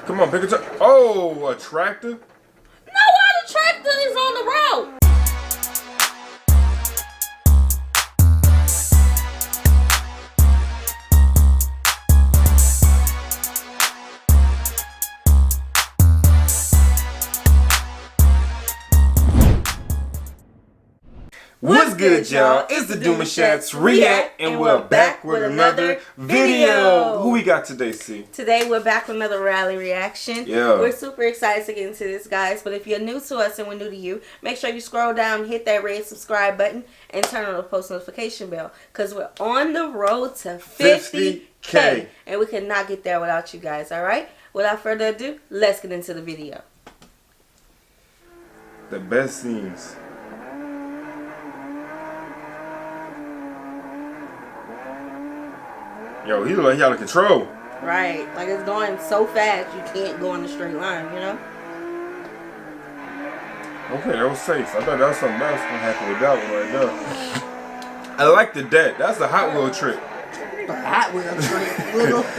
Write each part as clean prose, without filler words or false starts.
Come on, pick a tractor. Oh, a tractor? No, why the tractor is on the road? What's good, y'all? It's the Demouchets React, and we're back with another video. Who we got today, C? Today we're back with another rally reaction. Yeah. We're super excited to get into this, guys. But if you're new to us and we're new to you, make sure you scroll down, hit that red subscribe button, and turn on the post notification bell. Because we're on the road to 50K. And we cannot get there without you guys, alright? Without further ado, let's get into the video. The best scenes. Yo, he look like he out of control. Right. Like it's going so fast you can't go in a straight line, you know? Okay, that was safe. I thought that was something else gonna happen with that one right there. I like the deck. That's a Hot Wheel trick. A Hot Wheel trick.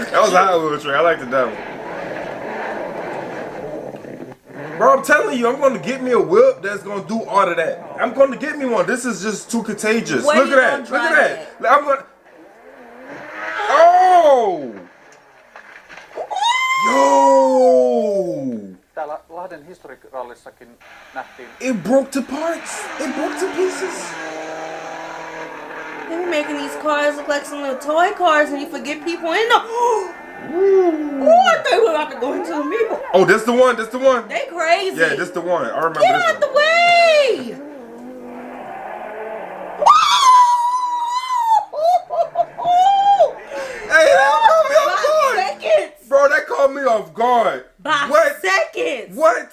That was a Hot Wheel trick. I liked the that one. Bro, I'm telling you, I'm gonna get me a whip that's gonna do all of that. I'm gonna get me one. This is just too contagious. Where Look at that. Look at that. I'm gonna. Oh! Yo! Täällä Lahden Historic Rallissakin nähtiin. It broke to parts. It broke to pieces. They be making these cars look like some little toy cars and you forget people in them. Oh, I think we're about to go into the people. Oh, that's the one. That's the one. They crazy. Yeah, that's the one. I remember Get this out one. the way! Hey, that caught me off guard. Seconds. Bro, that caught me off guard. By What? seconds. What?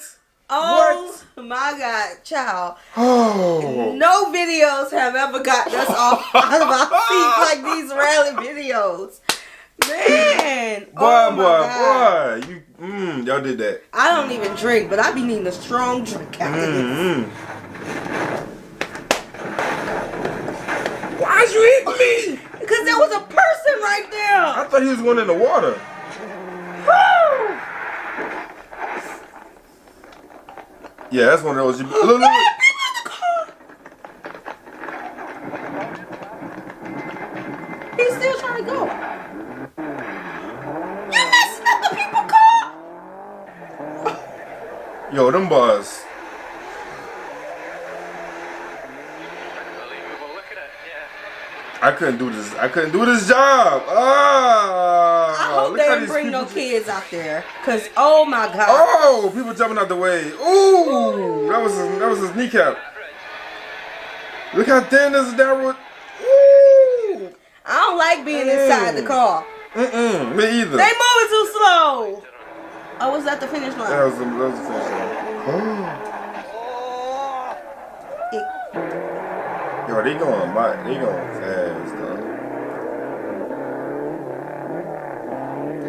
Oh my God, child. Oh. No videos have ever gotten us off out of our seats like these rally videos. Man. Boy, God. boy. Y'all did that. I don't even drink, but I be needing a strong drink after this. Why'd you hit me? Because there was a person right there. I thought he was going in the water. Yeah, that's one of those. Look, look, look. He's still trying to go. You're messing up the people's car. Yo, them boys. I couldn't do this. I couldn't do this job. I hope they didn't bring no kids out there, cause oh my God. Oh, people jumping out the way. Ooh, that was his kneecap. Look how thin this is down road. Ooh. I don't like being inside the car. Me either. They moving too slow. Oh, was that the finish line? That was the finish line. Yo, they going fast though.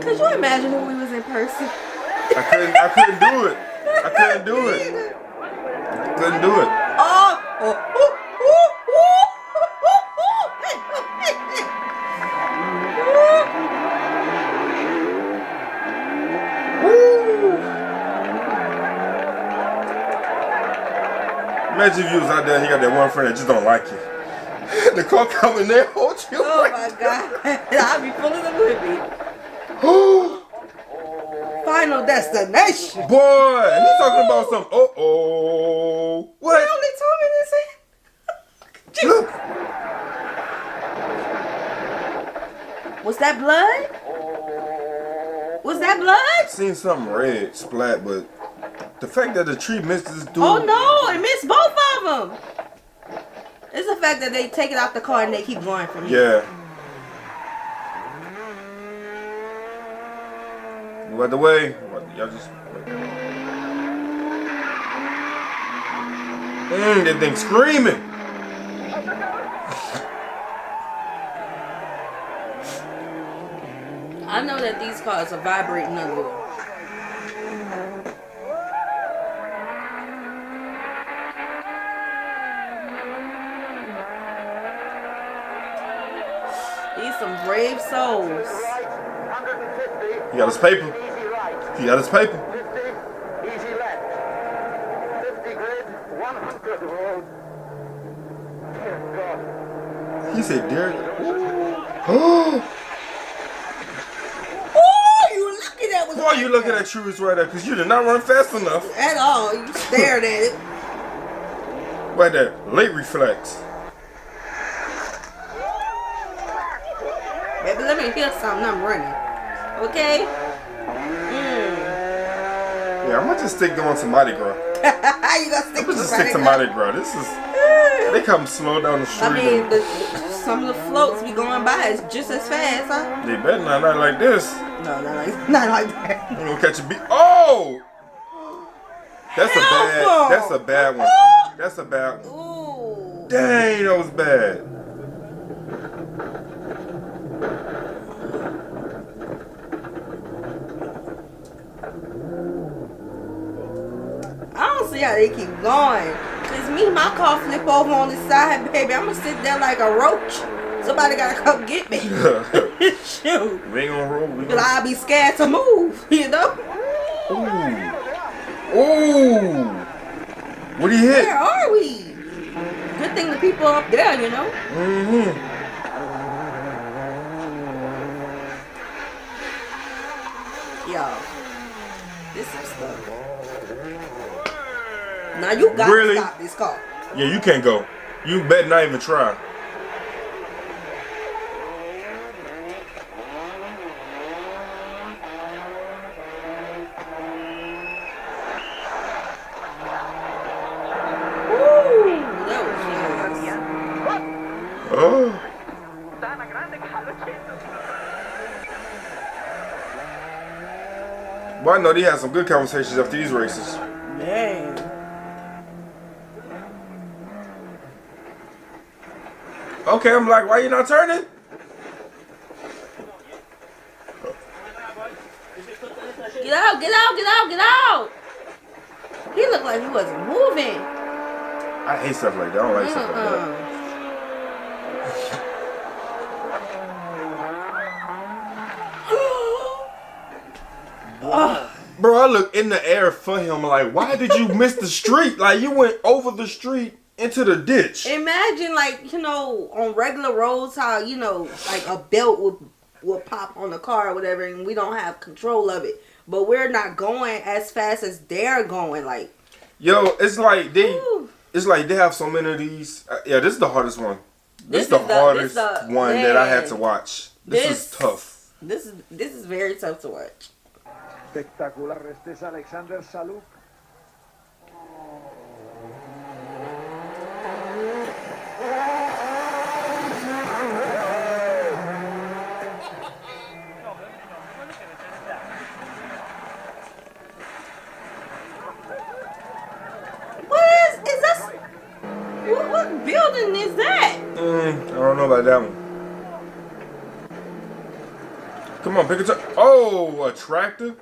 Could you imagine if we was in person? I couldn't do it. I couldn't do it. Couldn't do it. Imagine if you was out there and you got that one friend that just don't like you. The car coming there, hold you. Oh my God. I'll be pulling them with me. Final destination. Boy, and he's talking about some What? They only told me this. Look. Was that blood? Was that blood? Seen something red splat, but the fact that the tree missed this dude. Oh no, it missed both of them. It's the fact that they take it out the car and they keep going from here. Yeah. Move out the way. Y'all just. That thing screaming. I know that these cars are vibrating a little. These some brave souls. He got his paper. He got his paper. 50, easy left. 50 grid, 100 road. Dear God. He said, Derek. Oh, You looking at was why are you looking at Truist right there? Because you did not run fast enough. at all. You stared at it. Right there, late reflex. Baby, let me hear something. I'm running. Okay? Yeah, I'm gonna just stick going to Mardi Gras. You gonna stick I'm gonna just to stick to Mardi Gras. This is. They come slow down the street. I mean, some of the floats be going by is just as fast, huh? They better not like this. No, not like that. I'm gonna catch a beat. Oh! That's a bad one. That's a bad one. Ooh. Dang, that was bad. I don't see how they keep going. Cause me, my car flip over on the side, baby. I'm gonna sit there like a roach. Somebody gotta come get me. Shoot. We ain't gonna roll. Cause I'll be scared to move, you know? Ooh. What did he hit? Where are we? Good thing the people up there, you know? Mm-hmm. Yo. This is stuff. Now you got Really? to stop this car. Yeah, you can't go. You better not even try. Oh. Well, I know they had some good conversations after these races. Man. Okay, I'm like, why you not turning? Get out, get out, get out, get out. He looked like he wasn't moving. I hate stuff like that. I don't like stuff like that. Bro, I look in the air for him like, why did you miss the street? Like, you went over the street into the ditch. Imagine, like, you know, on regular roads, how, you know, like a belt would pop on the car or whatever, and we don't have control of it. But we're not going as fast as they're going, like. Yo, it's like they have so many of these. Yeah, this is the hardest one. This is the hardest one that I had to watch. This is tough. This is very tough to watch. Espectacular. Este es Alexander Saluk. What building is that? I don't know about that one. Come on, pick it up. Oh, a tractor? No,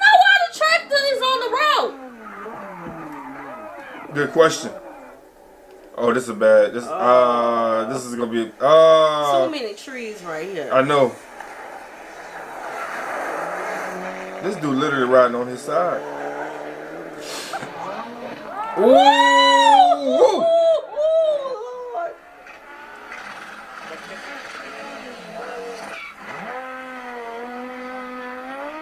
why the tractor is on the road? Good question. Oh, this is bad. This is gonna be so many trees right here. I know. This dude literally riding on his side. Ooh!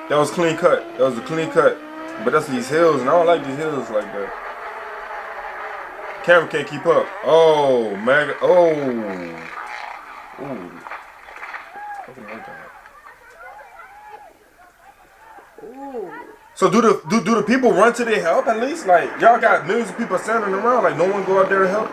That was clean cut. That was a clean cut. But that's these hills, and I don't like these hills like that. Camera can't keep up. Oh, man. Oh. Ooh. Ooh. So do the people run to their help at least? Like, y'all got millions of people standing around. Like, no one go out there to help?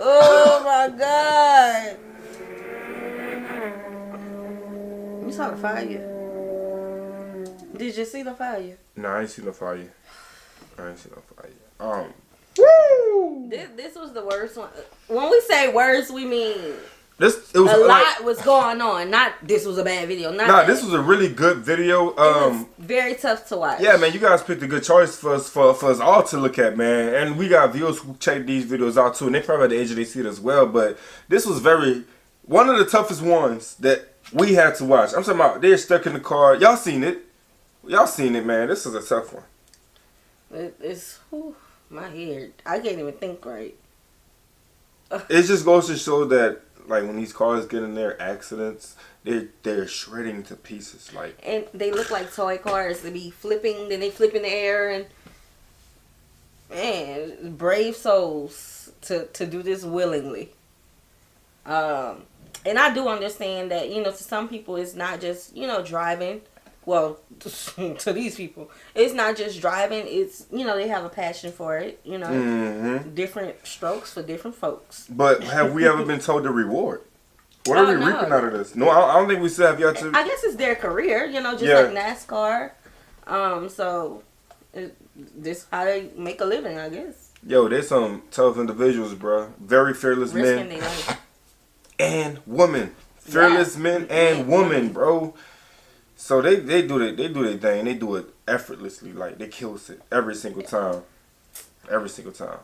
Oh my God! You saw the fire? Did you see the fire? No, I ain't seen no fire. Woo! This was the worst one. When we say worst, we mean It was a lot was going on. Not this was a bad video. This was a really good video. It was very tough to watch. Yeah, man, you guys picked a good choice for us all to look at, man. And we got viewers who check these videos out too, and they probably at the edge of their seat as well. But this was one of the toughest ones that we had to watch. I'm talking about they're stuck in the car. Y'all seen it, man. This is a tough one. It's my head. I can't even think right. It just goes to show that, like, when these cars get in their accidents, they're shredding to pieces. Like, and they look like toy cars. They be flipping, then they flip in the air, and man, brave souls to do this willingly. And I do understand that, you know, to some people it's not just, you know, driving. Well, to these people, it's not just driving. It's, you know, they have a passion for it. You know, different strokes for different folks. But have we ever been told the reward? What are we reaping out of this? No, I don't think we still have yet to. I guess it's their career, you know, just like NASCAR. So this how they make a living, I guess. Yo, there's some tough individuals, bro. Very fearless men and women. Fearless men and women, bro. So they do their thing. They do it effortlessly. Like, they kills it every single time. Every single time.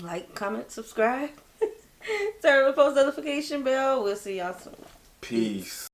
Like, comment, subscribe. Turn on the post notification bell. We'll see y'all soon. Peace.